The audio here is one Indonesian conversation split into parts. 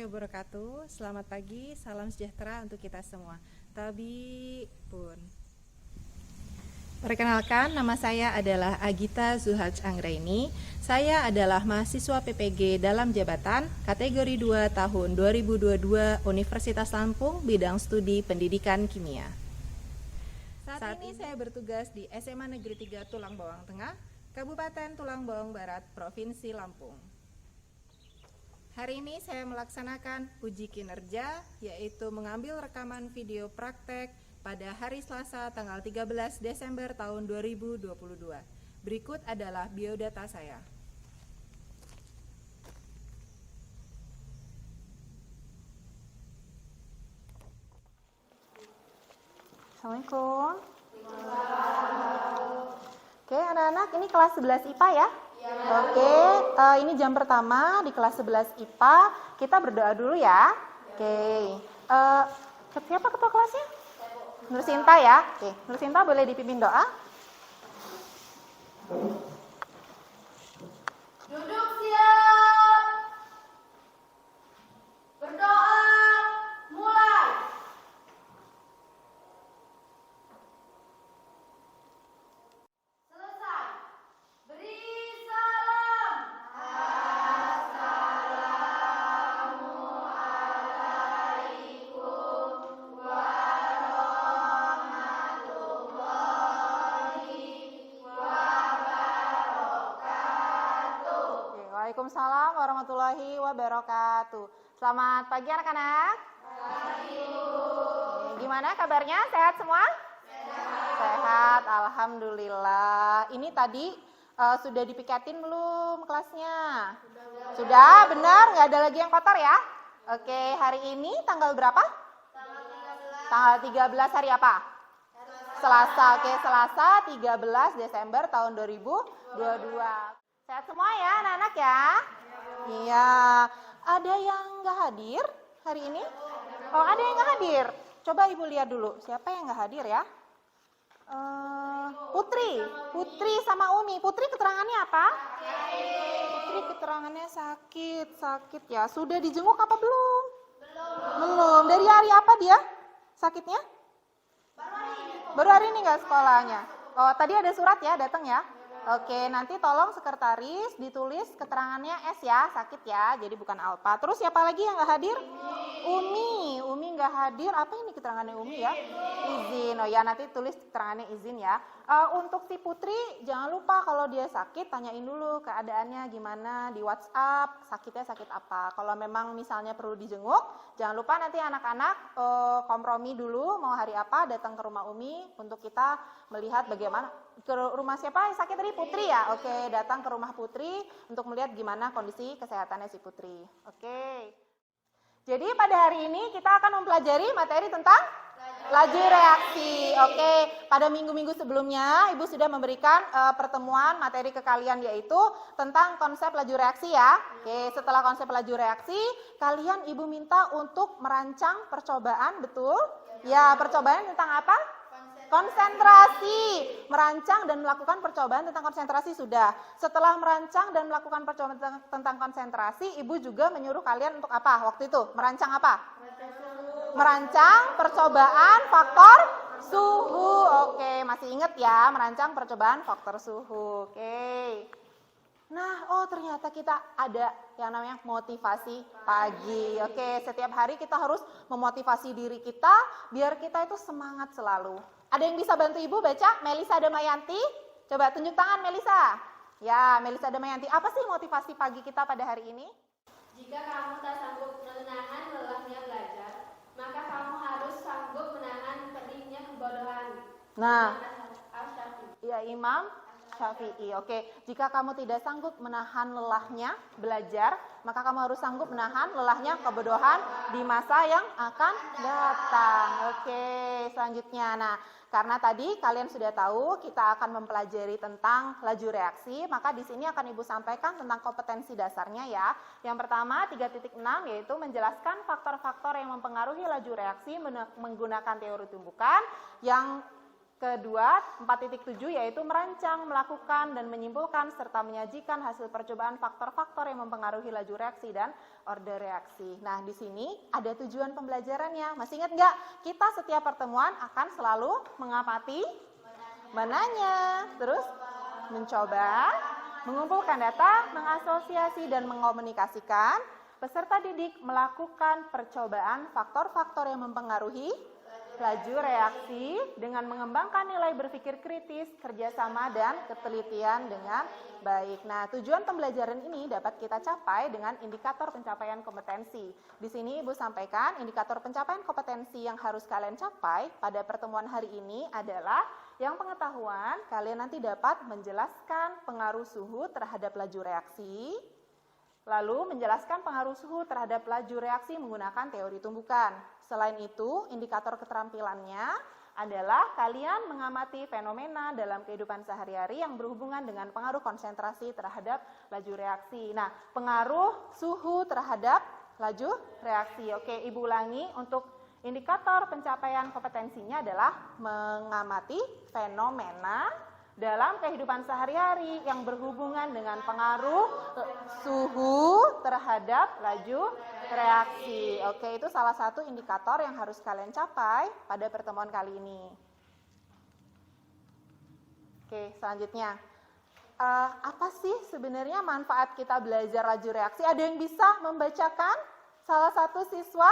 warahmatullahi wabarakatuh. Selamat pagi, salam sejahtera untuk kita semua. Tabi pun. Perkenalkan, nama saya adalah Agita Zuhaj Anggraini. Saya adalah mahasiswa PPG dalam jabatan kategori 2 tahun 2022 Universitas Lampung, bidang studi pendidikan kimia. Saat ini saya bertugas di SMA Negeri 3 Tulang Bawang Tengah, Kabupaten Tulang Bawang Barat, Provinsi Lampung. Hari ini saya melaksanakan uji kinerja, yaitu mengambil rekaman video praktek pada hari Selasa tanggal 13 Desember tahun 2022. Berikut adalah biodata saya. Assalamualaikum. Oke, anak-anak, ini kelas 11 IPA ya? Oke, ini jam pertama di kelas 11 IPA. Kita berdoa dulu ya. Oke, siapa ketua kelasnya? Nur Sinta ya. Oke, Nur Sinta boleh dipimpin doa. Duduk siap. Berdoa. Mulai. Selesai. Beri salam. Oke, Waalaikumsalam warahmatullahi wabarakatuh. Selamat pagi anak-anak. Pagi. Gimana kabarnya? Sehat semua? Sehat, alhamdulillah. Ini tadi sudah dipiketin belum kelasnya? Sudah, benar? Nggak ada lagi yang kotor ya? Oke, hari ini tanggal berapa? Tanggal 13 hari apa? Selasa. Oke, Selasa 13 Desember tahun 2022. Sehat semua ya anak-anak ya? Iya. Ada yang nggak hadir hari ini? Oh, ada yang nggak hadir. Coba Ibu lihat dulu. Siapa yang nggak hadir ya? Putri sama Umi. Putri keterangannya apa? Putri keterangannya sakit ya. Sudah dijenguk apa belum? Belum. Dari hari apa dia sakitnya? Baru hari ini nggak sekolahnya. Oh, tadi ada surat ya, datang ya. Oke, nanti tolong sekretaris ditulis keterangannya S ya, sakit ya, jadi bukan Alpa. Terus siapa lagi yang nggak hadir? Umi nggak hadir. Apa ini keterangannya Umi ya? Izin. Oh ya, nanti tulis keterangannya izin ya. Untuk si Putri, jangan lupa kalau dia sakit, tanyain dulu keadaannya gimana di WhatsApp, sakitnya sakit apa. Kalau memang misalnya perlu dijenguk, jangan lupa nanti anak-anak kompromi dulu mau hari apa datang ke rumah Umi untuk kita melihat bagaimana. Ke rumah siapa yang sakit tadi? Putri ya? Oke, datang ke rumah Putri untuk melihat gimana kondisi kesehatannya si Putri. Oke. Jadi pada hari ini kita akan mempelajari materi tentang laju reaksi. Oke, pada minggu-minggu sebelumnya Ibu sudah memberikan pertemuan materi ke kalian yaitu tentang konsep laju reaksi ya. Oke, setelah konsep laju reaksi, kalian Ibu minta untuk merancang percobaan, betul? Ya, percobaan tentang apa? Konsentrasi, merancang dan melakukan percobaan tentang konsentrasi sudah. Setelah merancang dan melakukan percobaan tentang konsentrasi, Ibu juga menyuruh kalian untuk apa waktu itu? Merancang apa? Merancang percobaan faktor suhu. Oke, masih ingat ya, merancang percobaan faktor suhu. Oke. Nah, ternyata kita ada yang namanya motivasi pagi. Oke, setiap hari kita harus memotivasi diri kita biar kita itu semangat selalu. Ada yang bisa bantu Ibu baca? Melisa Damayanti. Coba tunjuk tangan Melisa. Ya, Melisa Damayanti. Apa sih motivasi pagi kita pada hari ini? Jika kamu tak sanggup menahan lelahnya belajar, maka kamu harus sanggup menahan pedihnya kebodohan. Nah, Al-Syafi'i. ya Imam Syafi'i. Oke, jika kamu tidak sanggup menahan lelahnya belajar, maka kamu harus sanggup menahan lelahnya kebodohan di masa yang akan datang. Oke, selanjutnya. Nah, karena tadi kalian sudah tahu kita akan mempelajari tentang laju reaksi, maka di sini akan Ibu sampaikan tentang kompetensi dasarnya ya. Yang pertama 3.6 yaitu menjelaskan faktor-faktor yang mempengaruhi laju reaksi menggunakan teori tumbukan. Yang Kedua, 4.7 yaitu merancang, melakukan, dan menyimpulkan serta menyajikan hasil percobaan faktor-faktor yang mempengaruhi laju reaksi dan order reaksi. Nah, di sini ada tujuan pembelajarannya. Masih ingat nggak? Kita setiap pertemuan akan selalu mengamati, menanya, terus mencoba, mengumpulkan data, mengasosiasi, dan mengkomunikasikan. Peserta didik melakukan percobaan faktor-faktor yang mempengaruhi laju reaksi dengan mengembangkan nilai berpikir kritis, kerjasama, dan ketelitian dengan baik. Nah, tujuan pembelajaran ini dapat kita capai dengan indikator pencapaian kompetensi. Di sini Ibu sampaikan indikator pencapaian kompetensi yang harus kalian capai pada pertemuan hari ini adalah yang pengetahuan, kalian nanti dapat menjelaskan pengaruh suhu terhadap laju reaksi, lalu menjelaskan pengaruh suhu terhadap laju reaksi menggunakan teori tumbukan. Selain itu, indikator keterampilannya adalah kalian mengamati fenomena dalam kehidupan sehari-hari yang berhubungan dengan pengaruh konsentrasi terhadap laju reaksi. Nah, pengaruh suhu terhadap laju reaksi. Oke, Ibu ulangi, untuk indikator pencapaian kompetensinya adalah mengamati fenomena dalam kehidupan sehari-hari yang berhubungan dengan pengaruh suhu terhadap laju reaksi. Oke, itu salah satu indikator yang harus kalian capai pada pertemuan kali ini. Oke, selanjutnya. Apa sih sebenarnya manfaat kita belajar laju reaksi? Ada yang bisa membacakan? Salah satu siswa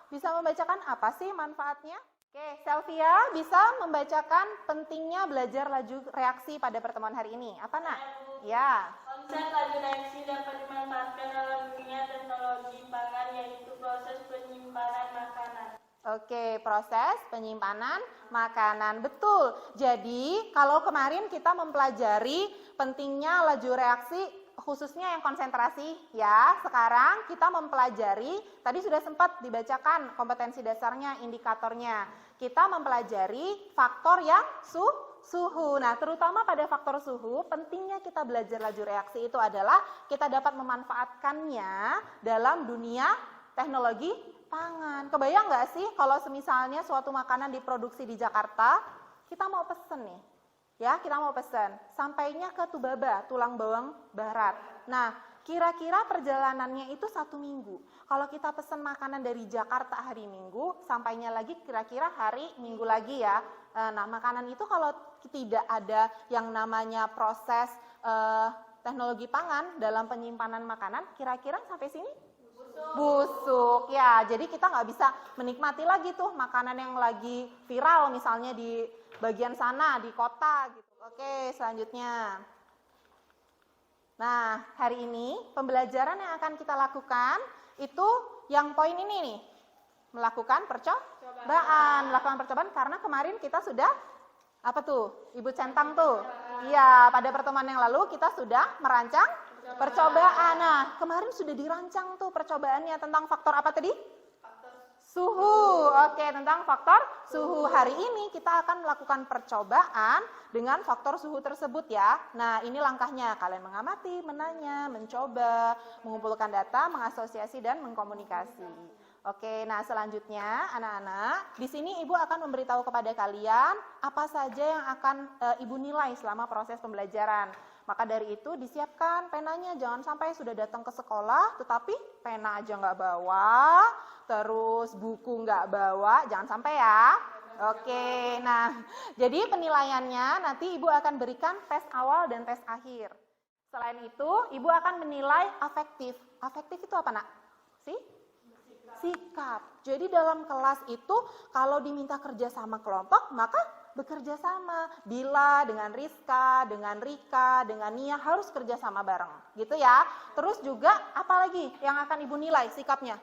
bisa membacakan apa sih manfaatnya? Oke, Selvia bisa membacakan pentingnya belajar laju reaksi pada pertemuan hari ini. Apa, Nak? Ya. Konsep laju reaksi dapat dimanfaatkan dalam dunia teknologi pangan, yaitu proses penyimpanan makanan. Oke, proses penyimpanan makanan. Betul. Jadi, kalau kemarin kita mempelajari pentingnya laju reaksi, khususnya yang konsentrasi, ya. Sekarang kita mempelajari, tadi sudah sempat dibacakan kompetensi dasarnya, indikatornya. Kita mempelajari faktor yang suhu. Nah, terutama pada faktor suhu, pentingnya kita belajar laju reaksi itu adalah kita dapat memanfaatkannya dalam dunia teknologi pangan. Kebayang nggak sih kalau semisalnya suatu makanan diproduksi di Jakarta, kita mau pesen nih. Ya, kita mau pesen. Sampainya ke Tubaba, Tulang Bawang Barat. Nah, kira-kira perjalanannya itu 1 minggu. Kalau kita pesen makanan dari Jakarta hari Minggu, sampainya lagi kira-kira hari Minggu lagi ya. Nah, makanan itu kalau tidak ada yang namanya proses teknologi pangan dalam penyimpanan makanan, kira-kira sampai sini? Busuk. Ya, jadi kita nggak bisa menikmati lagi tuh makanan yang lagi viral misalnya di bagian sana, di kota gitu. Oke, selanjutnya. Nah, hari ini pembelajaran yang akan kita lakukan itu yang poin ini nih. Melakukan percobaan. Melakukan percobaan karena kemarin kita sudah, apa tuh? Ibu centang tuh. Iya, pada pertemuan yang lalu kita sudah merancang percobaan. Nah, kemarin sudah dirancang tuh percobaannya tentang faktor apa tadi? Suhu. Oke, tentang faktor suhu. Hari ini kita akan melakukan percobaan dengan faktor suhu tersebut ya. Nah, ini langkahnya. Kalian mengamati, menanya, mencoba, mengumpulkan data, mengasosiasi, dan mengkomunikasi. Oke, nah selanjutnya anak-anak, di sini Ibu akan memberitahu kepada kalian apa saja yang akan Ibu nilai selama proses pembelajaran. Maka dari itu disiapkan penanya, jangan sampai sudah datang ke sekolah tetapi pena aja nggak bawa, terus buku nggak bawa, jangan sampai ya. Oke, nah jadi penilaiannya nanti Ibu akan berikan tes awal dan tes akhir. Selain itu Ibu akan menilai afektif. Afektif itu apa, Nak? Sikap. Jadi dalam kelas itu kalau diminta kerja sama kelompok maka bekerja sama. Bila dengan Rizka, dengan Rika, dengan Nia harus kerja sama bareng, gitu ya. Terus juga apalagi yang akan Ibu nilai sikapnya?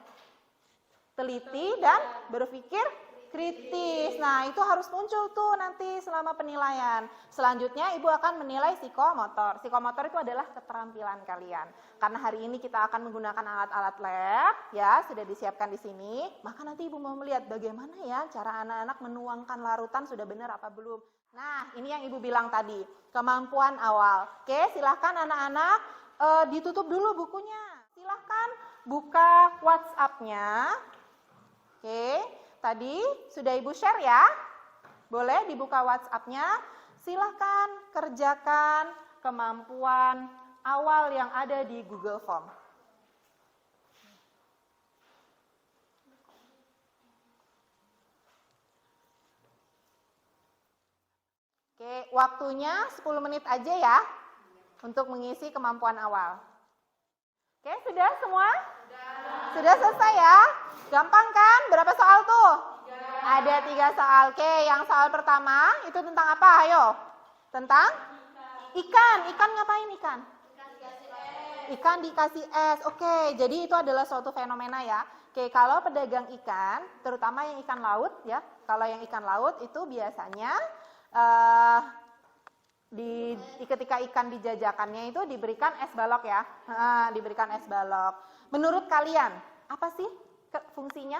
Teliti dan berpikir kritis. Nah, itu harus muncul tuh nanti selama penilaian. Selanjutnya Ibu akan menilai psikomotor. Psikomotor itu adalah keterampilan kalian. Karena hari ini kita akan menggunakan alat-alat lab, ya, sudah disiapkan di sini. Maka nanti Ibu mau melihat bagaimana ya cara anak-anak menuangkan larutan sudah benar apa belum. Nah, ini yang Ibu bilang tadi, kemampuan awal. Oke, silahkan anak-anak ditutup dulu bukunya. Silahkan buka WhatsApp-nya. Oke. Tadi sudah Ibu share ya? Boleh dibuka WhatsApp-nya, silahkan kerjakan kemampuan awal yang ada di Google Form. Oke, waktunya 10 menit aja ya untuk mengisi kemampuan awal. Oke, sudah semua? Sudah selesai ya? Gampang kan? Berapa soal tuh? Ada 3 soal. Oke, yang soal pertama itu tentang apa? Ayo. Tentang ikan. Ikan ngapain ikan? Ikan dikasih es. Oke, jadi itu adalah suatu fenomena ya. Oke, kalau pedagang ikan, terutama yang ikan laut ya. Kalau yang ikan laut itu biasanya ketika ikan dijajakannya itu diberikan es balok ya. Diberikan es balok. Menurut kalian, apa sih fungsinya?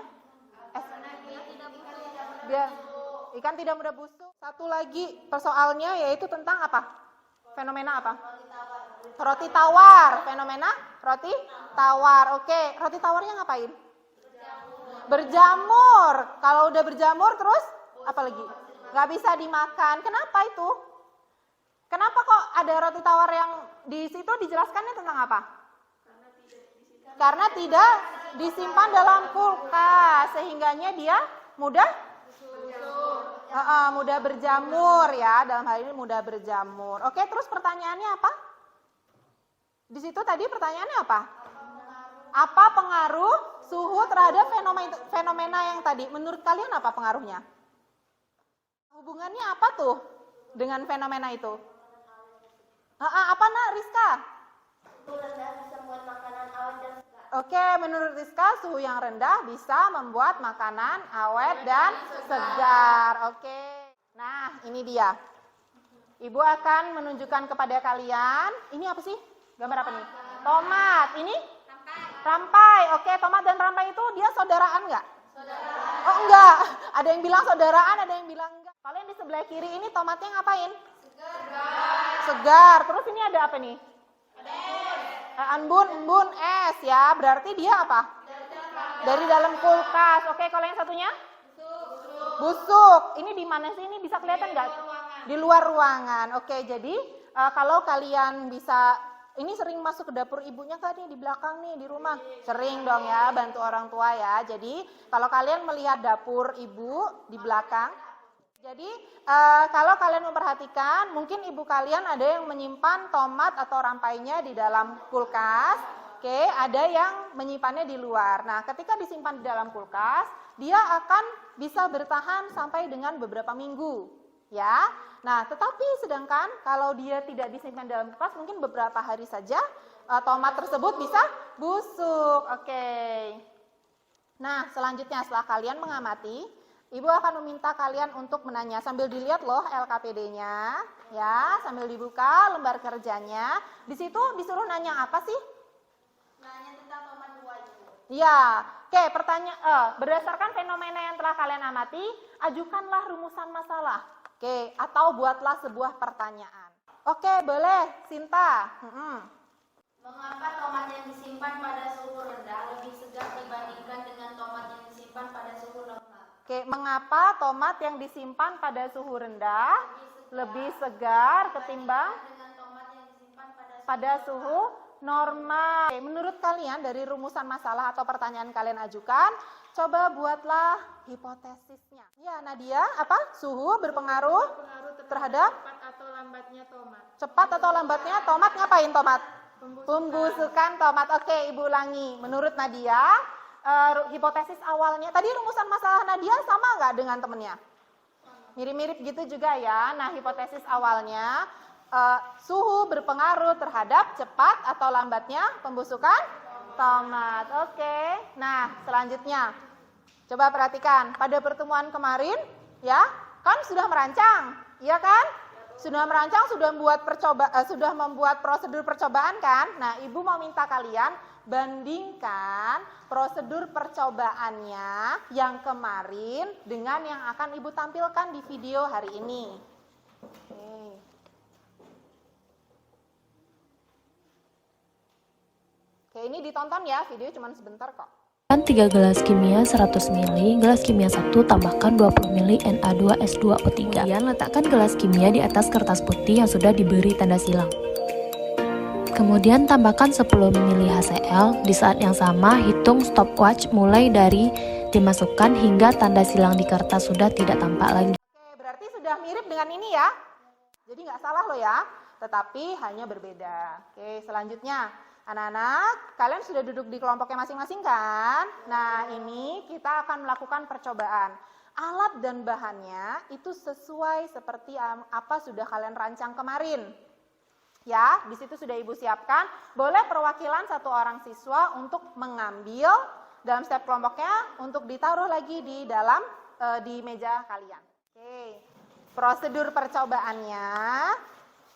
Biar ikan tidak mudah busuk. Satu lagi persoalnya yaitu tentang apa? Fenomena apa? Roti tawar. Fenomena roti tawar. Oke, roti tawarnya ngapain? Berjamur. Kalau udah berjamur terus apa lagi? Nggak bisa dimakan. Kenapa itu? Kenapa kok ada roti tawar yang di situ dijelaskannya tentang apa? Karena tidak disimpan dalam kulkas, sehingganya dia mudah mudah berjamur ya. Dalam hal ini mudah berjamur. Oke, terus pertanyaannya apa? Di situ tadi pertanyaannya apa? Apa pengaruh suhu terhadap fenomena yang tadi? Menurut kalian apa pengaruhnya? Hubungannya apa tuh dengan fenomena itu? Apa nak Rizka? Suhu rendah bisa membuat makanan awet dan segar. Oke, menurut Rizka suhu yang rendah bisa membuat makanan awet dan segar. Oke. Nah, ini dia. Ibu akan menunjukkan kepada kalian, ini apa sih? Gambar apa nih? Tomat. Ini? Rampai. Oke, tomat dan rampai itu dia saudaraan nggak? Oh enggak. Ada yang bilang saudaraan, ada yang bilang enggak. Kalian di sebelah kiri ini tomatnya ngapain? Segar. Terus ini ada apa nih? Embun es ya. Berarti dia apa? Dari dalam kulkas. Oke, kalau yang satunya? Busuk. Ini di mana sih? Ini bisa kelihatan nggak? Di luar ruangan. Oke, jadi kalau kalian bisa, ini sering masuk ke dapur ibunya kan nih di belakang nih di rumah? Sering dong ya, bantu orang tua ya. Jadi kalau kalian melihat dapur ibu di belakang, jadi kalau kalian memperhatikan, mungkin ibu kalian ada yang menyimpan tomat atau rampainya di dalam kulkas. Oke, ada yang menyimpannya di luar. Nah, ketika disimpan di dalam kulkas, dia akan bisa bertahan sampai dengan beberapa minggu, ya. Nah, tetapi sedangkan kalau dia tidak disimpan dalam kulkas, mungkin beberapa hari saja tomat tersebut bisa busuk. Oke. Nah, selanjutnya setelah kalian mengamati, Ibu akan meminta kalian untuk menanya sambil dilihat loh LKPD-nya, ya, sambil dibuka lembar kerjanya. Di situ disuruh nanya apa sih? Nanya tentang tomat buah itu. Ya, oke, berdasarkan fenomena yang telah kalian amati, ajukanlah rumusan masalah. Oke, atau buatlah sebuah pertanyaan. Oke, boleh, Sinta. Mengapa tomat yang disimpan pada suhu rendah lebih segar dibandingkan dengan tomat yang disimpan pada suhu normal? Oke, mengapa tomat yang disimpan pada suhu rendah lebih segar ketimbang Dengan tomat yang disimpan pada suhu normal? Oke, menurut kalian dari rumusan masalah atau pertanyaan kalian ajukan, coba buatlah hipotesisnya. Ya, Nadia, apa? Suhu berpengaruh terhadap Cepat atau lambatnya tomat. cepat atau lambatnya tomat. Ngapain tomat? Pembusukan tomat. Oke, Ibu ulangi. Menurut Nadia, hipotesis awalnya, tadi rumusan masalah Nadia sama nggak dengan temennya? Mirip-mirip gitu juga ya. Nah, hipotesis awalnya, suhu berpengaruh terhadap cepat atau lambatnya pembusukan tomat. Oke. Nah, selanjutnya, coba perhatikan. Pada pertemuan kemarin, ya, kan sudah merancang, iya kan? Sudah merancang, sudah membuat prosedur percobaan kan? Nah, Ibu mau minta kalian bandingkan prosedur percobaannya yang kemarin dengan yang akan Ibu tampilkan di video hari ini. Oke, ini ditonton ya, video cuma sebentar kok. Dan 3 gelas kimia 100 ml, gelas kimia 1 tambahkan 20 ml Na2S2O3. Kemudian letakkan gelas kimia di atas kertas putih yang sudah diberi tanda silang. Kemudian tambahkan 10 ml HCl. Di saat yang sama hitung stopwatch mulai dari dimasukkan hingga tanda silang di kertas sudah tidak tampak lagi. Oke, berarti sudah mirip dengan ini ya. Jadi nggak salah loh ya, tetapi hanya berbeda. Oke, selanjutnya. Anak-anak, kalian sudah duduk di kelompoknya masing-masing kan? Nah, ini kita akan melakukan percobaan. Alat dan bahannya itu sesuai seperti apa sudah kalian rancang kemarin. Ya, di situ sudah Ibu siapkan. Boleh perwakilan satu orang siswa untuk mengambil dalam setiap kelompoknya untuk ditaruh lagi di dalam di meja kalian. Oke, prosedur percobaannya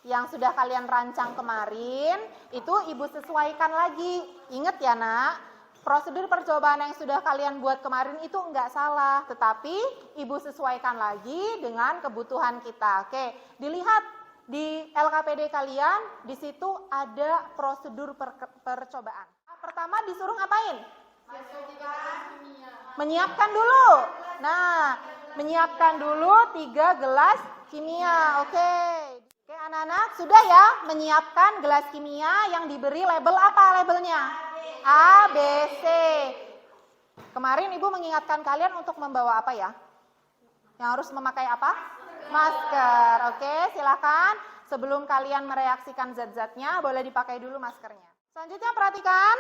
yang sudah kalian rancang kemarin, itu Ibu sesuaikan lagi. Ingat ya nak, prosedur percobaan yang sudah kalian buat kemarin itu enggak salah, tetapi Ibu sesuaikan lagi dengan kebutuhan kita. Oke, dilihat di LKPD kalian, di situ ada prosedur percobaan. Pertama disuruh ngapain? Menyiapkan dulu. Nah, menyiapkan dulu 3 gelas kimia. Oke, anak-anak sudah ya menyiapkan gelas kimia yang diberi label apa labelnya? A, B, C. Kemarin Ibu mengingatkan kalian untuk membawa apa ya? Yang harus memakai apa? Masker. Oke, silakan. Sebelum kalian mereaksikan zat-zatnya, boleh dipakai dulu maskernya. Selanjutnya perhatikan,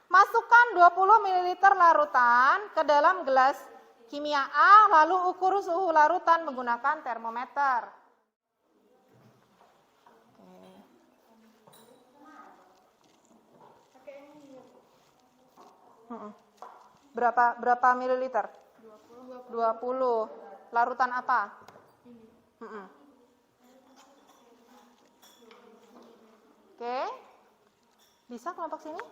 masukkan 20 ml larutan ke dalam gelas kimia A, lalu ukur suhu larutan menggunakan termometer. Berapa mililiter? 20. Larutan apa? Oke. Bisa kelompok sini?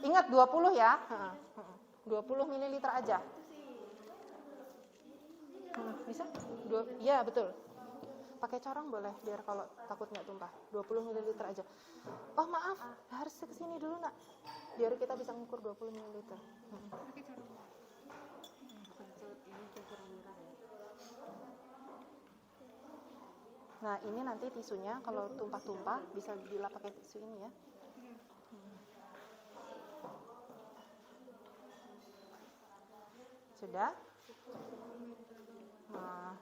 Ingat 20 ya. 20 mililiter aja. Bisa? Iya, betul. Pakai corong boleh, biar kalau takut nggak tumpah. 20 ml aja. Oh maaf, harus ke sini dulu nak. Biar kita bisa mengukur 20 ml. Nah ini nanti tisunya kalau tumpah-tumpah bisa dilap pakai tisu ini ya. Sudah? Nah,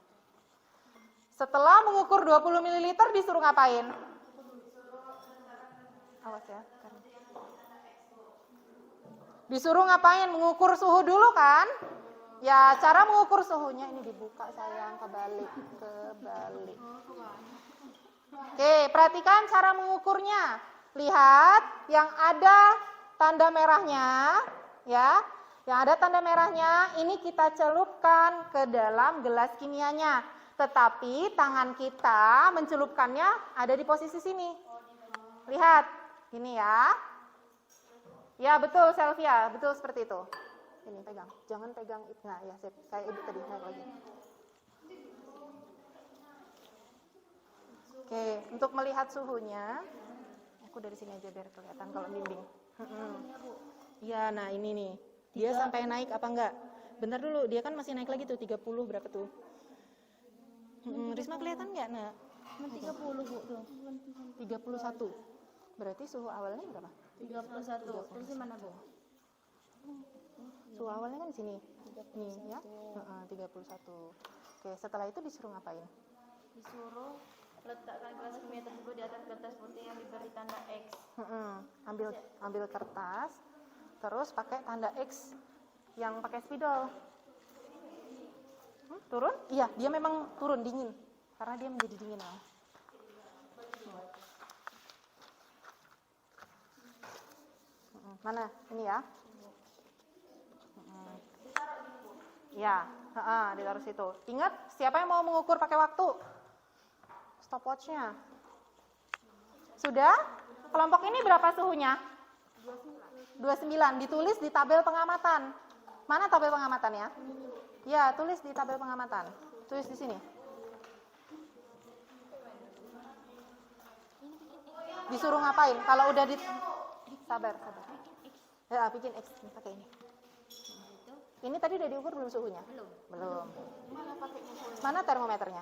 setelah mengukur 20 ml disuruh ngapain? Awas ya. Disuruh ngapain? Mengukur suhu dulu kan? Ya, cara mengukur suhunya ini dibuka sayang, kebalik. Oke, perhatikan cara mengukurnya. Lihat yang ada tanda merahnya, ya. Yang ada tanda merahnya, ini kita celupkan ke dalam gelas kimianya. Tetapi tangan kita mencelupkannya ada di posisi sini. Lihat, ini ya. Ya betul Selvia, betul seperti itu. Ini pegang, jangan pegang itu. Nah ya, kayak ibu tadi, naik lagi. Oke, untuk melihat suhunya, aku dari sini aja biar kelihatan kalau bimbing. Iya, nah ini nih. Dia sampai naik apa enggak? Bentar dulu, dia kan masih naik lagi tuh, 30 berapa tuh? Risma kelihatan enggak? Nah, 30 Bu tuh. 31. Berarti suhu awalnya berapa? 31. Terus di mana Bu? Suhu awalnya kan di sini. Nih ya. 31. Oke, setelah itu disuruh ngapain? Disuruh letakkan gelas kimia tersebut di atas kertas putih yang diberi tanda X. Ambil kertas, terus pakai tanda X yang pakai spidol. Turun? Iya, dia memang turun dingin karena dia menjadi dingin. Mana? Ini ya? Ya, ditaruh situ. Ingat, siapa yang mau mengukur pakai waktu? Stopwatch-nya. Sudah? Kelompok ini berapa suhunya? 29. Ditulis di tabel pengamatan. Mana tabel pengamatannya? Ya, tulis di tabel pengamatan. Tulis di sini. Disuruh ngapain? Kalau udah sabar. Ya, bikin X pakai ini. Ini tadi udah diukur belum suhunya? Belum. Mana termometernya?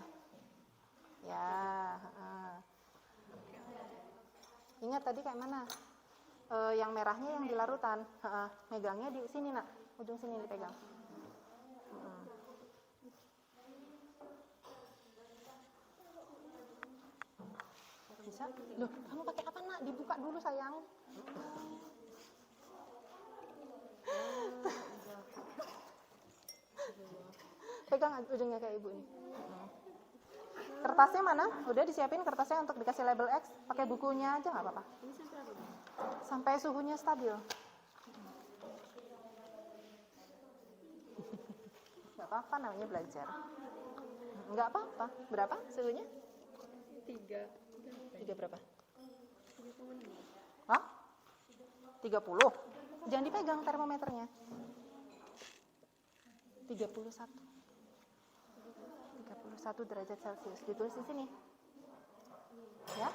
Ya. Ingat tadi kayak mana? Yang merahnya yang di larutan. Megangnya di sini nak, ujung sini dipegang. Bisa? Loh, kamu pakai apa nak? Dibuka dulu sayang. Pegang ujungnya kayak ibu ini. Kertasnya mana? Udah disiapin kertasnya untuk dikasih label X. Pakai bukunya aja nggak apa-apa. Sampai suhunya stabil. Nggak apa-apa, namanya belajar. Nggak apa-apa. Berapa suhunya? 3 berapa? 3,6. Hah? 30. Jangan dipegang termometernya. 31 derajat Celcius. Ditulis di sini. Ya.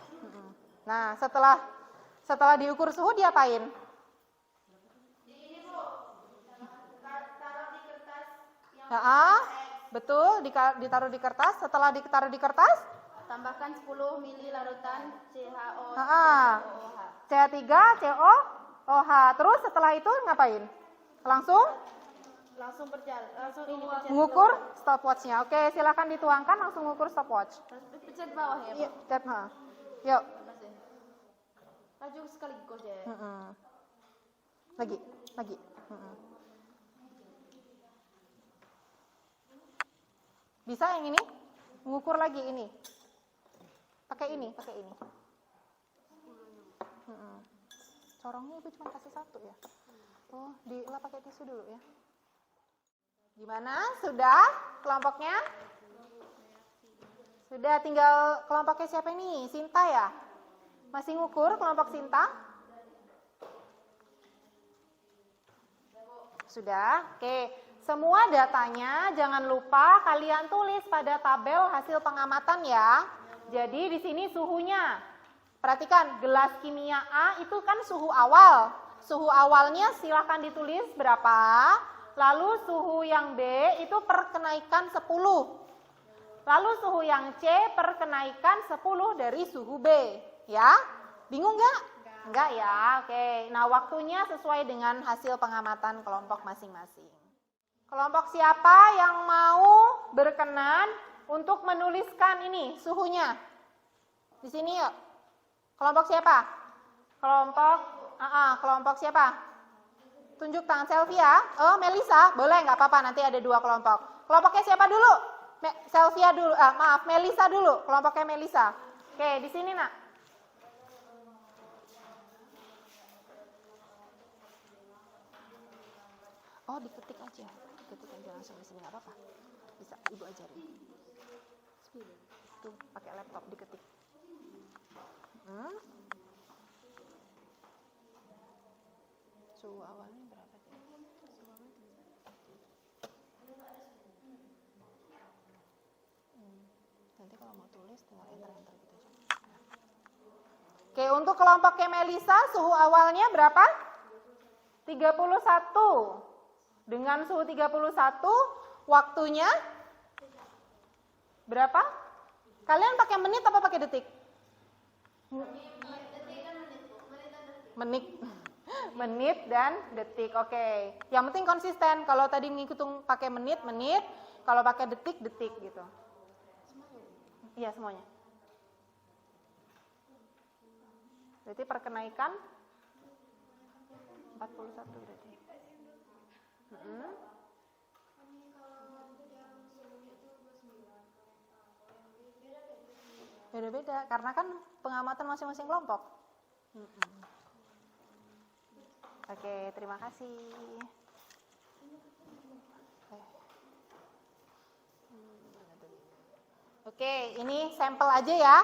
Nah, setelah diukur suhu diapain? Ini Bu, taruh di kertas yang Betul, ditaruh di kertas. Setelah ditaruh di kertas, tambahkan 10 mili larutan CHO. CH3, COOH. Terus setelah itu ngapain? Langsung berjalan, langsung ini pencet Ngukur stopwatch-nya. Oke, silakan dituangkan, langsung ngukur stopwatch. pencet bawah ya, Iya, Pak. Yuk. Maju sekaligus ya. Lagi. Bisa yang ini? Ngukur lagi ini. Pakai ini. Corongnya ibu cuma kasih 1 ya. Oh, dilap pakai tisu dulu ya. Gimana? Sudah kelompoknya? Sudah, tinggal kelompoknya siapa ini? Sinta ya? Masih ngukur kelompok Sinta? Sudah? Oke. Semua datanya jangan lupa kalian tulis pada tabel hasil pengamatan ya. Jadi di sini suhunya. Perhatikan, gelas kimia A itu kan suhu awal. Suhu awalnya silakan ditulis berapa. Lalu suhu yang B itu perkenaikan 10. Lalu suhu yang C perkenaikan 10 dari suhu B. Ya? Bingung nggak? Enggak ya? Oke. Nah, waktunya sesuai dengan hasil pengamatan kelompok masing-masing. Kelompok siapa yang mau berkenan untuk menuliskan ini suhunya? Di sini yuk. Kelompok siapa? Kelompok siapa? Tunjuk tangan Selvia. Oh, Melisa. Boleh, nggak apa-apa. Nanti ada 2 kelompok. Kelompoknya siapa dulu? Selvia dulu. Melisa dulu. Kelompoknya Melisa. Oke, di sini nak. Oh, diketik aja. Diketik aja langsung di sini, nggak apa-apa. Bisa, ibu ajarin. Tuh, pakai laptop diketik. Suhu awalnya berapa sih? Nanti kalau mau tulis tinggal enter gitu aja. Oke, untuk kelompoknya Melisa suhu awalnya berapa? 31. Dengan suhu 31, waktunya berapa? Kalian pakai menit apa pakai detik? Menit dan detik. Oke. Yang penting konsisten. Kalau tadi menghitung pakai menit, kalau pakai detik gitu. Iya, semuanya. Berarti perkenaikan 41 berarti. Beda-beda, karena kan pengamatan masing-masing kelompok. Oke, terima kasih. Oke, ini sampel aja ya.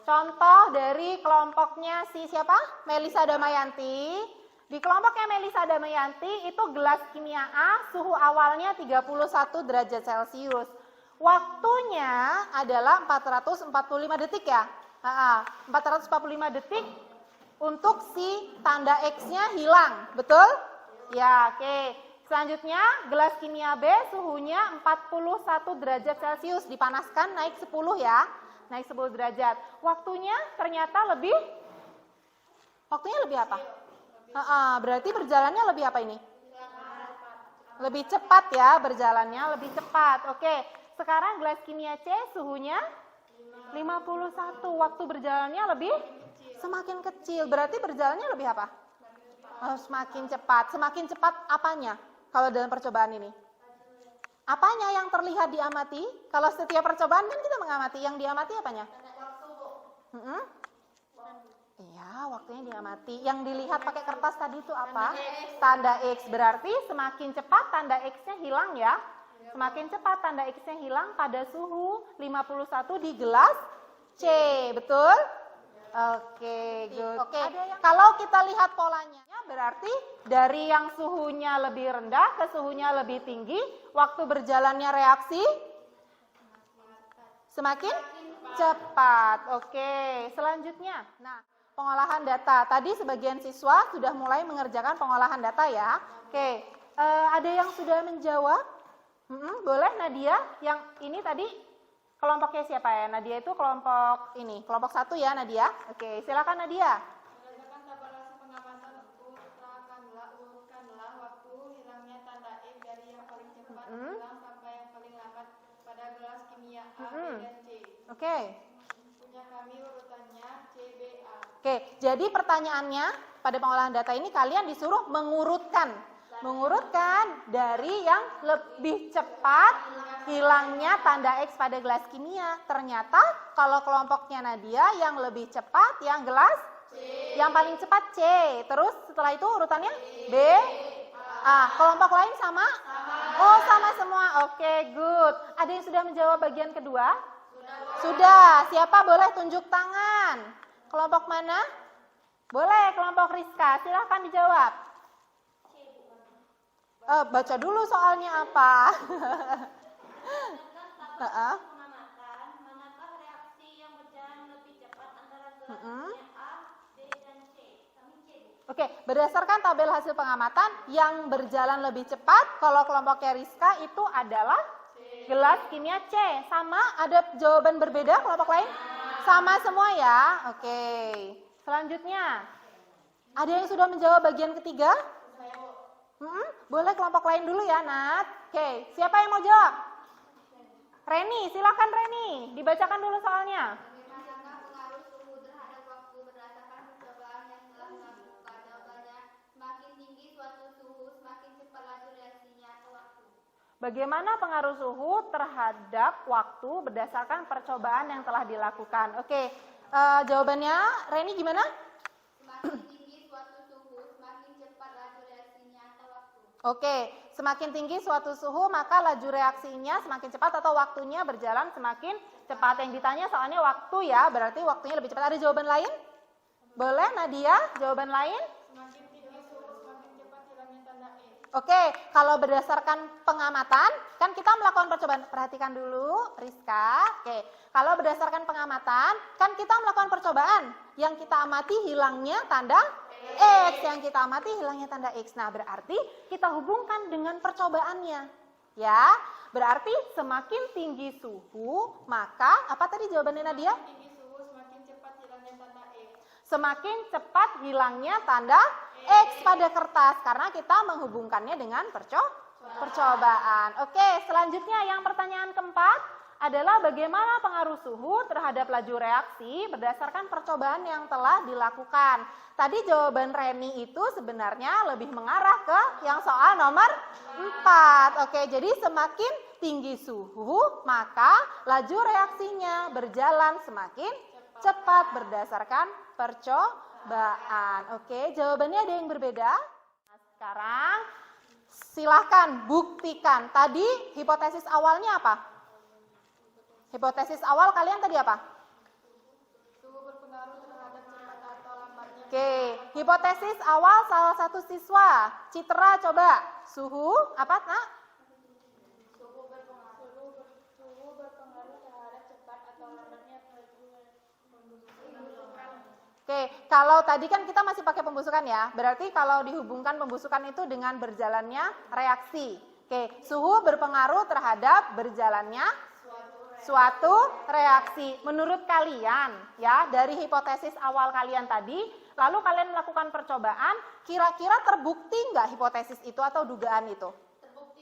Contoh dari kelompoknya si siapa? Melisa Damayanti. Di kelompoknya Melisa Damayanti itu gelas kimia A suhu awalnya 31 derajat Celcius. Waktunya adalah 445 detik ya. 445 detik untuk si tanda X-nya hilang. Betul? Ya, oke. Selanjutnya, gelas kimia B suhunya 41 derajat Celcius. Dipanaskan naik 10 ya. Naik 10 derajat. Waktunya ternyata lebih apa? Berarti berjalannya lebih apa ini? Lebih cepat ya, berjalannya lebih cepat. Oke, sekarang gelas kimia C suhunya 51. Waktu berjalannya lebih semakin kecil. Berarti berjalannya lebih apa? Semakin cepat. Semakin cepat apanya kalau dalam percobaan ini? Apanya yang terlihat diamati? Kalau setiap percobaan kan kita mengamati. Yang diamati apanya? Iya, waktunya diamati. Yang dilihat pakai kertas tadi itu apa? Tanda X. Berarti semakin cepat tanda X-nya hilang ya. Semakin cepat tanda X-nya hilang pada suhu 51 di gelas C. Betul? Oke, good. Oke, kalau kita lihat polanya, berarti dari yang suhunya lebih rendah ke suhunya lebih tinggi, waktu berjalannya reaksi semakin cepat. Oke, selanjutnya. Nah, pengolahan data. Tadi sebagian siswa sudah mulai mengerjakan pengolahan data ya. Oke, ada yang sudah menjawab? Boleh Nadia, yang ini tadi kelompoknya siapa ya? Nadia itu kelompok ini, kelompok 1 ya Nadia. Oke, silakan Nadia. Berdasarkan tabulasi pengamatan urutkanlah waktu hilangnya tanda X dari yang paling cepat hilang sampai yang paling lambat pada gelas kimia A, B, dan C. Oke. Punya kami urutannya C, B, A. Oke, jadi pertanyaannya pada pengolahan data ini kalian disuruh mengurutkan dari yang lebih cepat hilangnya tanda X pada gelas kimia. Ternyata kalau kelompoknya Nadia yang lebih cepat yang gelas C. Yang paling cepat C. Terus setelah itu urutannya B, A. Kelompok lain sama? Oh, sama semua. Oke, good. Ada yang sudah menjawab bagian kedua? Sudah. Siapa boleh tunjuk tangan? Kelompok mana? Boleh, kelompok Rizka. Silahkan dijawab. Baca dulu soalnya apa. Pengamatan, manakah reaksi yang berjalan lebih cepat antara gelas kimia A, B, dan C? Kami C. Oke, berdasarkan tabel hasil pengamatan yang berjalan lebih cepat, kalau kelompoknya Rizka itu adalah gelas kimia C. Sama, ada jawaban berbeda kelompok lain? Sama semua ya. Oke, selanjutnya. Ada yang sudah menjawab bagian ketiga? Boleh kelompok lain dulu ya, Nat. Oke, siapa yang mau jawab? Reni, silakan Reni. Dibacakan dulu soalnya. Bagaimanakah pengaruh suhu terhadap waktu berdasarkan percobaan yang telah dilakukan? Jawabannya, semakin tinggi suatu suhu, semakin cepat laju reaksinya atau waktu. Bagaimana pengaruh suhu terhadap waktu berdasarkan percobaan yang telah dilakukan? Oke, jawabannya Reni gimana? Semakin tinggi suatu suhu, semakin cepat laju reaksinya atau waktu. Oke, semakin tinggi suatu suhu maka laju reaksinya semakin cepat atau waktunya berjalan semakin cepat. Yang ditanya soalnya waktu ya, berarti waktunya lebih cepat. Ada jawaban lain? Boleh Nadia, jawaban lain? Semakin tinggi suhu, semakin cepat hilangnya tanda X. Oke, kalau berdasarkan pengamatan, kan kita melakukan percobaan. Perhatikan dulu, Rizka. Oke, kalau berdasarkan pengamatan, kan kita melakukan percobaan. Yang kita amati hilangnya tanda X. Yang kita amati hilangnya tanda X. Nah, berarti kita hubungkan dengan percobaannya. Ya, berarti semakin tinggi suhu, maka, apa tadi jawabannya Nadia? Tinggi suhu, semakin cepat hilangnya tanda X. Semakin cepat hilangnya tanda X pada kertas karena kita menghubungkannya dengan percobaan. Oke, selanjutnya yang pertanyaan keempat adalah bagaimana pengaruh suhu terhadap laju reaksi berdasarkan percobaan yang telah dilakukan. Tadi jawaban Reni itu sebenarnya lebih mengarah ke yang soal nomor 4. Oke, jadi semakin tinggi suhu maka laju reaksinya berjalan semakin cepat berdasarkan percobaan. Oke, jawabannya ada yang berbeda. Nah, sekarang silahkan buktikan. Tadi hipotesis awalnya apa? Hipotesis awal kalian tadi apa? Suhu berpengaruh terhadap cepat atau lambatnya. Oke, hipotesis awal salah satu siswa. Citra coba. Suhu apa, Nak? Suhu berpengaruh terhadap cepat atau lambatnya pembusukan. Oke, kalau tadi kan kita masih pakai pembusukan ya, berarti kalau dihubungkan pembusukan itu dengan berjalannya reaksi. Oke, suhu berpengaruh terhadap berjalannya suatu reaksi. Menurut kalian ya, dari hipotesis awal kalian tadi, lalu kalian melakukan percobaan, kira-kira terbukti nggak hipotesis itu atau dugaan itu?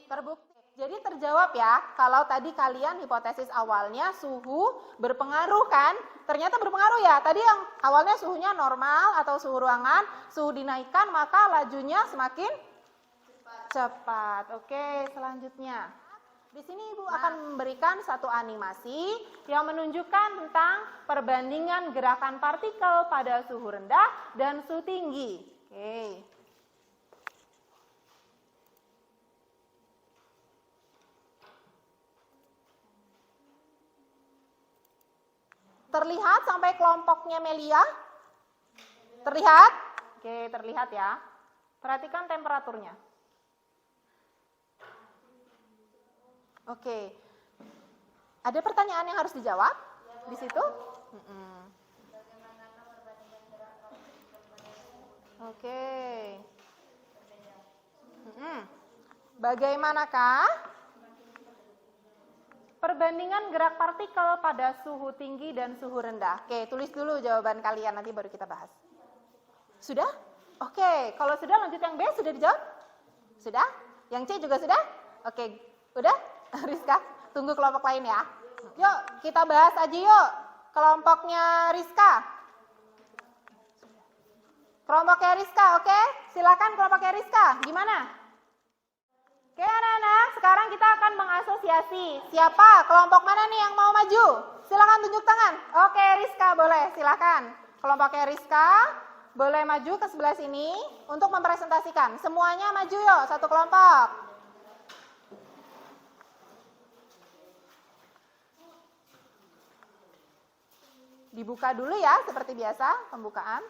Terbukti. Jadi terjawab ya, kalau tadi kalian hipotesis awalnya suhu berpengaruh kan, ternyata berpengaruh ya. Tadi yang awalnya suhunya normal atau suhu ruangan, suhu dinaikkan maka lajunya semakin cepat. Oke, selanjutnya. Di sini Ibu akan memberikan satu animasi yang menunjukkan tentang perbandingan gerakan partikel pada suhu rendah dan suhu tinggi. Oke. Terlihat sampai kelompoknya Melia? Terlihat? Oke, terlihat ya. Perhatikan temperaturnya. Oke. Ada pertanyaan yang harus dijawab di situ? Oke. Bagaimanakah perbandingan gerak partikel pada suhu tinggi dan suhu rendah? Oke, tulis dulu jawaban kalian, nanti baru kita bahas. Sudah? Oke, kalau sudah lanjut yang B, sudah dijawab? Sudah? Yang C juga sudah? Oke, udah? Rizka, tunggu kelompok lain ya. Yuk, kita bahas aja yuk. Kelompoknya Rizka. Kelompoknya Rizka, oke? Silakan kelompoknya Rizka, gimana? Oke anak-anak, sekarang kita akan mengasosiasi. Siapa? Kelompok mana nih yang mau maju? Silakan tunjuk tangan. Oke Rizka, boleh silakan. Kelompoknya Rizka, boleh maju ke sebelah sini untuk mempresentasikan. Semuanya maju yuk, satu kelompok. Dibuka dulu ya, seperti biasa, pembukaan.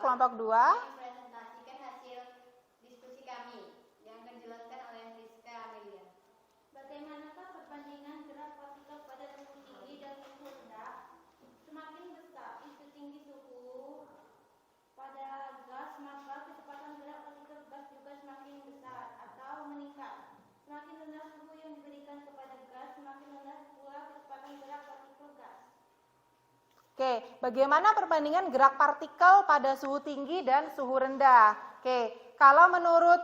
Kelompok 2. Presentasikan hasil diskusi kami yang akan dijelaskan oleh Rizka Amelia. Bagaimanakah perbandingan gerak partikel pada suhu tinggi dan suhu rendah? Semakin besar isu tinggi suhu pada gas, maka kecepatan gerak partikel gas juga semakin besar atau meningkat. Semakin rendah suhu yang diberikan kepada gas, semakin rendah pula kecepatan gerak partikel gas. Oke, bagaimana perbandingan gerak partikel pada suhu tinggi dan suhu rendah? Oke, kalau menurut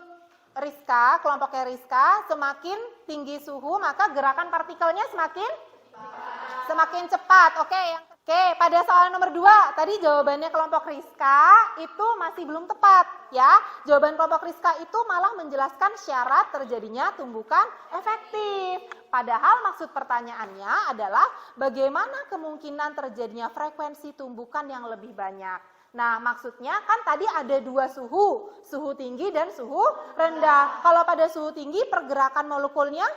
Rizka, kelompoknya Rizka, semakin tinggi suhu maka gerakan partikelnya semakin cepat. Oke, pada soal nomor 2, tadi jawabannya kelompok Rizka itu masih belum tepat ya. Jawaban kelompok Rizka itu malah menjelaskan syarat terjadinya tumbukan efektif. Padahal maksud pertanyaannya adalah bagaimana kemungkinan terjadinya frekuensi tumbukan yang lebih banyak. Nah, maksudnya kan tadi ada dua suhu, suhu tinggi dan suhu rendah. Kalau pada suhu tinggi pergerakan molekulnya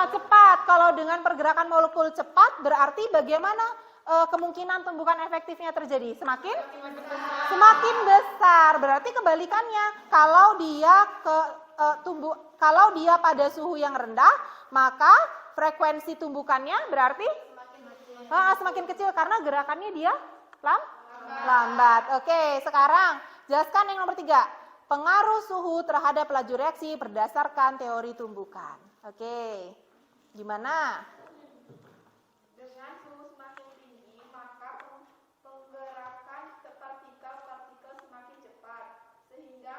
cepat. Kalau dengan pergerakan molekul cepat berarti bagaimana kemungkinan tumbukan efektifnya terjadi? Semakin besar. Berarti kebalikannya. Kalau dia pada suhu yang rendah, maka frekuensi tumbukannya berarti semakin kecil karena gerakannya dia lambat. Oke, sekarang jelaskan yang nomor 3. Pengaruh suhu terhadap laju reaksi berdasarkan teori tumbukan. Oke, gimana? Dengan suhu semakin tinggi, maka penggerakan partikel semakin cepat, sehingga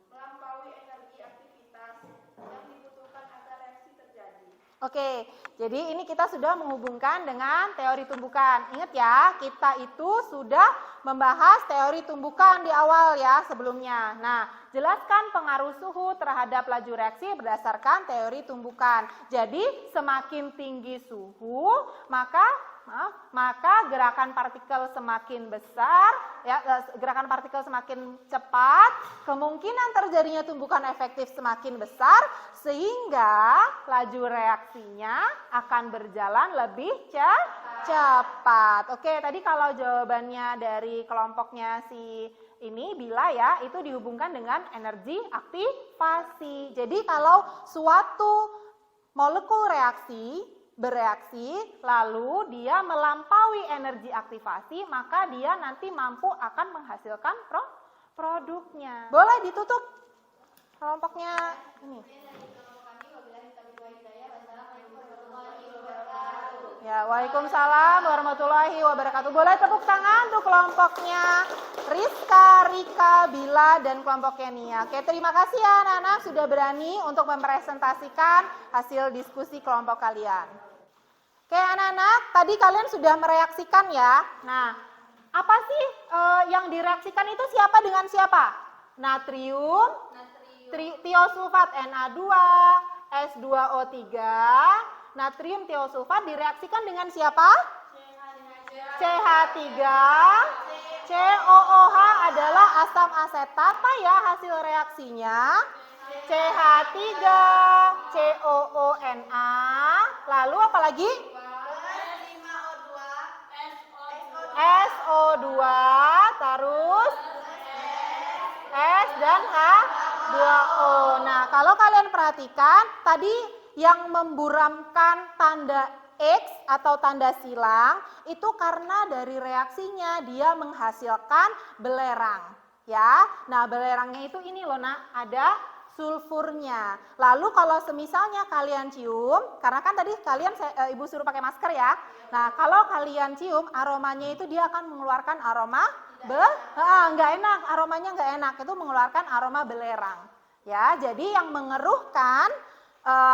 melampaui energi aktivitas yang dibutuhkan agar reaksi terjadi. Oke, jadi ini kita sudah menghubungkan dengan teori tumbukan. Ingat ya, kita itu sudah membahas teori tumbukan di awal ya sebelumnya. Nah, jelaskan pengaruh suhu terhadap laju reaksi berdasarkan teori tumbukan. Jadi, semakin tinggi suhu, maka gerakan partikel semakin besar, ya, gerakan partikel semakin cepat, kemungkinan terjadinya tumbukan efektif semakin besar, sehingga laju reaksinya akan berjalan lebih cepat. Oke, tadi kalau jawabannya dari kelompoknya si ini Bila ya, itu dihubungkan dengan energi aktivasi. Jadi kalau suatu molekul bereaksi, lalu dia melampaui energi aktivasi, maka dia nanti mampu akan menghasilkan produknya. Boleh ditutup kelompoknya ini. Ya, waalaikumsalam warahmatullahi wabarakatuh. Boleh tepuk tangan untuk kelompoknya Rizka, Rika, Bila, dan kelompoknya Nia. Oke, terima kasih ya anak-anak sudah berani untuk mempresentasikan hasil diskusi kelompok kalian. Oke anak-anak, tadi kalian sudah mereaksikan ya. Nah, apa sih yang direaksikan itu siapa dengan siapa? Natrium, tiosulfat Na2, S2O3, natrium tiosulfat direaksikan dengan siapa? CH3, COOH adalah asam asetat. Apa ya hasil reaksinya? CH3, COONA, lalu apa lagi? SO2, terus S dan H2O. Nah, kalau kalian perhatikan, tadi yang memburamkan tanda X atau tanda silang itu karena dari reaksinya dia menghasilkan belerang, ya. Nah, belerangnya itu ini loh, Nak, ada sulfurnya. Lalu kalau semisalnya kalian cium, karena kan tadi kalian Ibu suruh pakai masker ya. Nah, kalau kalian cium, aromanya itu dia akan mengeluarkan aroma nggak enak, aromanya nggak enak, itu mengeluarkan aroma belerang. Ya, jadi yang mengeruhkan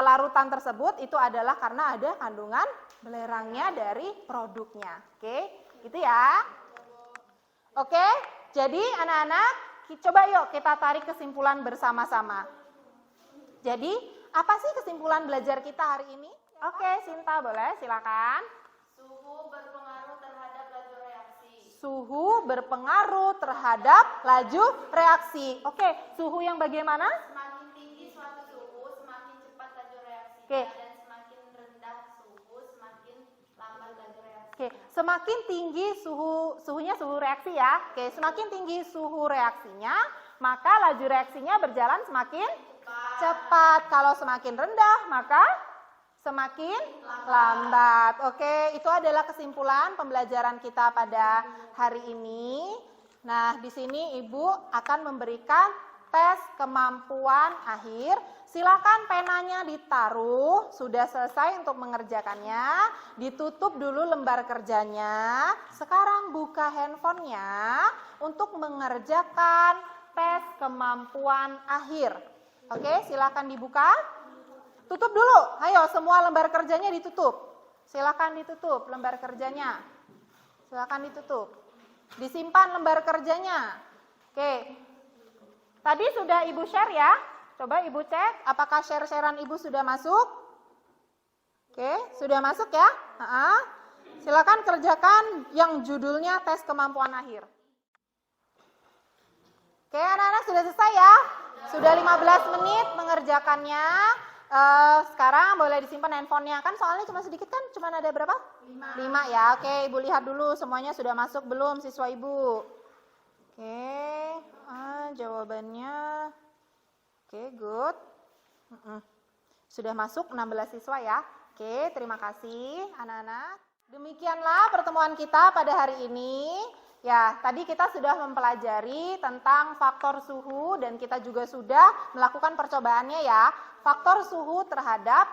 larutan tersebut itu adalah karena ada kandungan belerangnya dari produknya. Oke, gitu ya. Oke, jadi anak-anak, coba yuk kita tarik kesimpulan bersama-sama. Jadi, apa sih kesimpulan belajar kita hari ini? Oke, Sinta boleh, silakan. Suhu berpengaruh terhadap laju reaksi. Suhu berpengaruh terhadap laju reaksi. Oke, suhu yang bagaimana? Semakin tinggi suatu suhu, semakin cepat laju reaksinya. Oke. Dan semakin rendah suhu, semakin lambat laju reaksi. Oke, semakin tinggi suhunya suhu reaksi ya. Oke, semakin tinggi suhu reaksinya, maka laju reaksinya berjalan semakin cepat. Kalau semakin rendah, maka semakin lambat. Oke, itu adalah kesimpulan pembelajaran kita pada hari ini. Nah, di sini Ibu akan memberikan tes kemampuan akhir. Silakan penanya ditaruh, sudah selesai untuk mengerjakannya. Ditutup dulu lembar kerjanya. Sekarang buka handphonenya untuk mengerjakan tes kemampuan akhir. Oke, silakan dibuka. Tutup dulu, ayo semua lembar kerjanya ditutup. Silakan ditutup lembar kerjanya. Silakan ditutup. Disimpan lembar kerjanya. Oke. Tadi sudah Ibu share ya. Coba Ibu cek apakah share-sharean Ibu sudah masuk. Oke, sudah masuk ya. Silakan kerjakan yang judulnya tes kemampuan akhir. Oke, anak-anak sudah selesai ya. Sudah 15 menit mengerjakannya. Sekarang boleh disimpan handphonenya, kan soalnya cuma sedikit kan, cuma ada berapa? 5 ya. Oke, Ibu lihat dulu semuanya sudah masuk belum siswa Ibu. Oke, jawabannya oke, good. Sudah masuk 16 siswa ya. Oke, terima kasih anak-anak. Demikianlah pertemuan kita pada hari ini. Ya, tadi kita sudah mempelajari tentang faktor suhu dan kita juga sudah melakukan percobaannya ya. Faktor suhu terhadap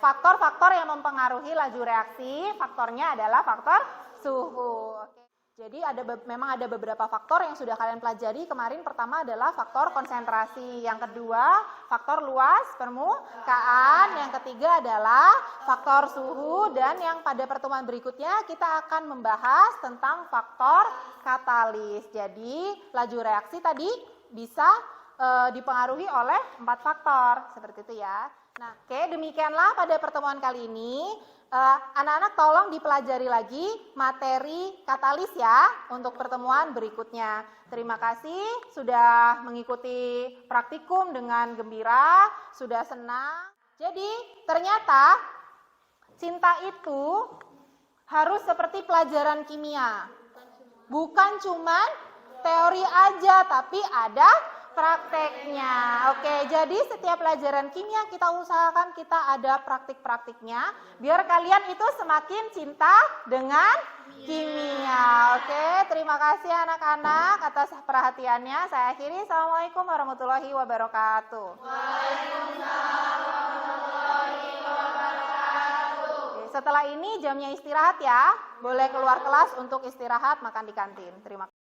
faktor-faktor yang mempengaruhi laju reaksi, faktornya adalah faktor suhu. Oke. Jadi memang ada beberapa faktor yang sudah kalian pelajari kemarin. Pertama adalah faktor konsentrasi, yang kedua faktor luas permukaan, yang ketiga adalah faktor suhu, dan yang pada pertemuan berikutnya kita akan membahas tentang faktor katalis. Jadi laju reaksi tadi bisa dipengaruhi oleh 4 faktor, seperti itu ya. Nah, oke, demikianlah pada pertemuan kali ini. Anak-anak tolong dipelajari lagi materi katalis ya untuk pertemuan berikutnya. Terima kasih sudah mengikuti praktikum dengan gembira, sudah senang. Jadi ternyata cinta itu harus seperti pelajaran kimia. Bukan cuman teori aja, tapi ada prakteknya. Oke, jadi setiap pelajaran kimia kita usahakan kita ada praktik-praktiknya biar kalian itu semakin cinta dengan kimia. Oke, terima kasih anak-anak atas perhatiannya. Saya akhiri. Assalamualaikum warahmatullahi wabarakatuh. Waalaikumsalam warahmatullahi wabarakatuh. Oke, setelah ini jamnya istirahat ya. Boleh keluar kelas untuk istirahat makan di kantin. Terima kasih.